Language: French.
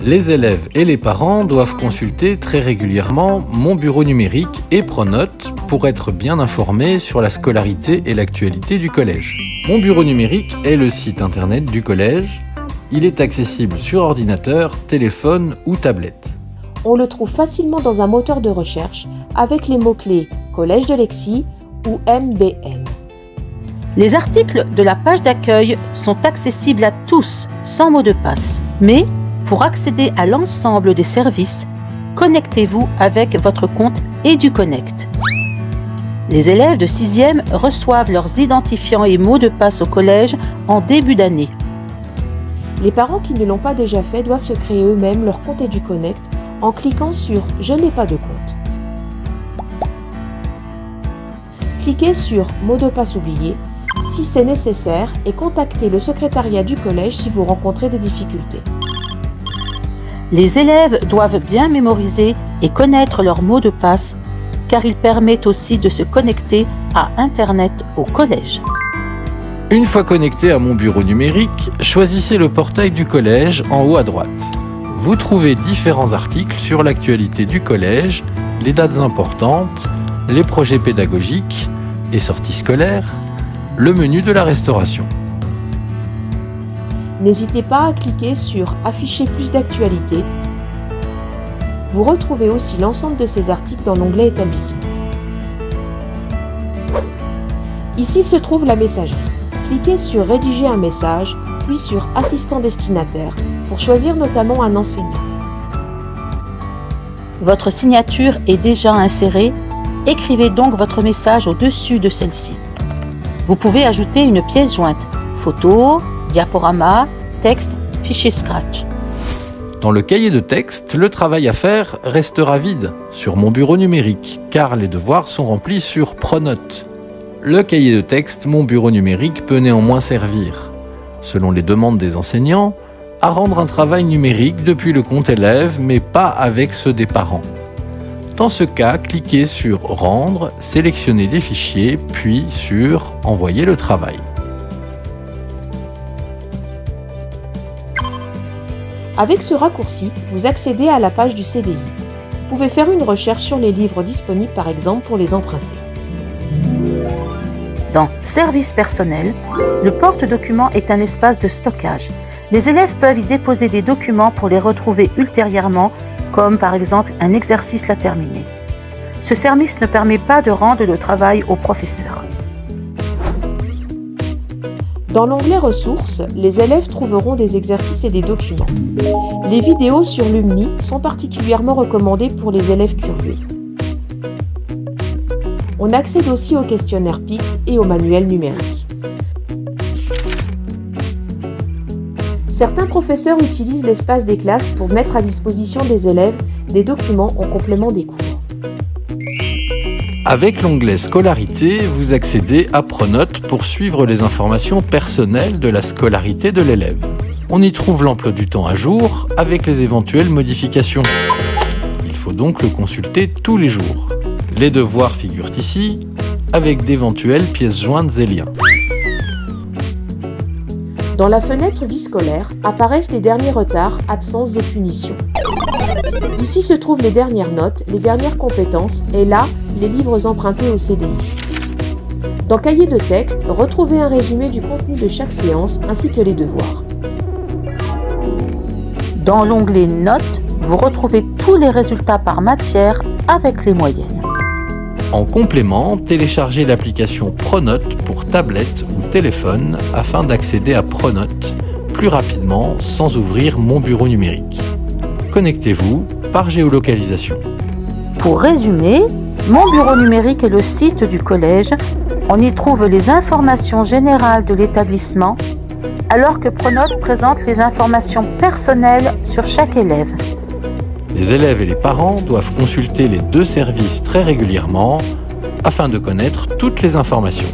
Les élèves et les parents doivent consulter très régulièrement Mon Bureau Numérique et Pronote pour être bien informés sur la scolarité et l'actualité du collège. Mon Bureau Numérique est le site internet du collège. Il est accessible sur ordinateur, téléphone ou tablette. On le trouve facilement dans un moteur de recherche avec les mots-clés Collège de Lexie ou MBN. Les articles de la page d'accueil sont accessibles à tous, sans mot de passe. Mais, pour accéder à l'ensemble des services, connectez-vous avec votre compte EduConnect. Les élèves de 6e reçoivent leurs identifiants et mots de passe au collège en début d'année. Les parents qui ne l'ont pas déjà fait doivent se créer eux-mêmes leur compte EduConnect en cliquant sur « Je n'ai pas de compte ». Cliquez sur « Mot de passe oublié » si c'est nécessaire et contactez le secrétariat du collège si vous rencontrez des difficultés. Les élèves doivent bien mémoriser et connaître leurs mots de passe car ils permettent aussi de se connecter à Internet au collège. Une fois connecté à Mon Bureau Numérique, choisissez le portail du collège en haut à droite. Vous trouvez différents articles sur l'actualité du collège, les dates importantes, les projets pédagogiques et sorties scolaires, le menu de la restauration. N'hésitez pas à cliquer sur « Afficher plus d'actualités ». Vous retrouvez aussi l'ensemble de ces articles dans l'onglet « Établissement ». Ici se trouve la messagerie. Cliquez sur « Rédiger un message », puis sur « Assistant destinataire » pour choisir notamment un enseignant. Votre signature est déjà insérée. Écrivez donc votre message au-dessus de celle-ci. Vous pouvez ajouter une pièce jointe, photo, diaporama, texte, fichier Scratch. Dans le cahier de texte, le travail à faire restera vide sur Mon Bureau Numérique, car les devoirs sont remplis sur Pronote. Le cahier de texte Mon Bureau Numérique peut néanmoins servir, selon les demandes des enseignants, à rendre un travail numérique depuis le compte élève, mais pas avec ceux des parents. Dans ce cas, cliquez sur « Rendre », sélectionnez des fichiers, puis sur « Envoyer le travail ». Avec ce raccourci, vous accédez à la page du CDI. Vous pouvez faire une recherche sur les livres disponibles par exemple pour les emprunter. Dans « Services personnels », le porte-document est un espace de stockage. Les élèves peuvent y déposer des documents pour les retrouver ultérieurement, comme par exemple un exercice à terminer. Ce service ne permet pas de rendre le travail au professeur. Dans l'onglet Ressources, les élèves trouveront des exercices et des documents. Les vidéos sur Lumni sont particulièrement recommandées pour les élèves curieux. On accède aussi au questionnaire PIX et au manuel numérique. Certains professeurs utilisent l'espace des classes pour mettre à disposition des élèves des documents en complément des cours. Avec l'onglet Scolarité, vous accédez à Pronote pour suivre les informations personnelles de la scolarité de l'élève. On y trouve l'emploi du temps à jour avec les éventuelles modifications. Il faut donc le consulter tous les jours. Les devoirs figurent ici, avec d'éventuelles pièces jointes et liens. Dans la fenêtre Vie scolaire apparaissent les derniers retards, absences et punitions. Ici se trouvent les dernières notes, les dernières compétences et là, les livres empruntés au CDI. Dans Cahier de texte, retrouvez un résumé du contenu de chaque séance ainsi que les devoirs. Dans l'onglet Notes, vous retrouvez tous les résultats par matière avec les moyennes. En complément, téléchargez l'application Pronote pour tablette ou téléphone afin d'accéder à Pronote plus rapidement sans ouvrir Mon Bureau Numérique. Connectez-vous par géolocalisation. Pour résumer, Mon Bureau Numérique est le site du collège. On y trouve les informations générales de l'établissement, alors que Pronote présente les informations personnelles sur chaque élève. Les élèves et les parents doivent consulter les deux services très régulièrement afin de connaître toutes les informations.